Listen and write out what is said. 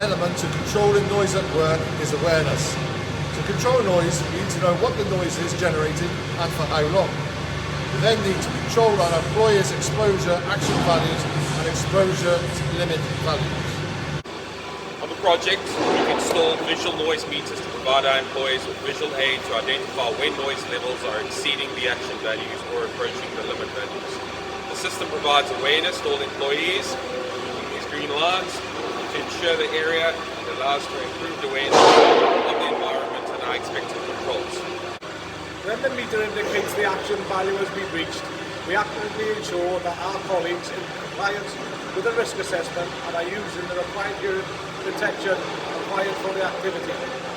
Element to controlling noise at work is awareness. To control noise, we need to know what the noise is generated and for how long. We then need to control our employers' exposure action values and exposure limit values. On the project, we've installed visual noise meters to provide our employees with visual aid to identify when noise levels are exceeding the action values or approaching the limit values. The system provides awareness to all employees using these green lines to ensure the area and allows for improved awareness of the environment and our expected controls. When the meter indicates the action value has been reached, we actively ensure that our colleagues in compliance with the risk assessment and are using the required urine detection required for the activity.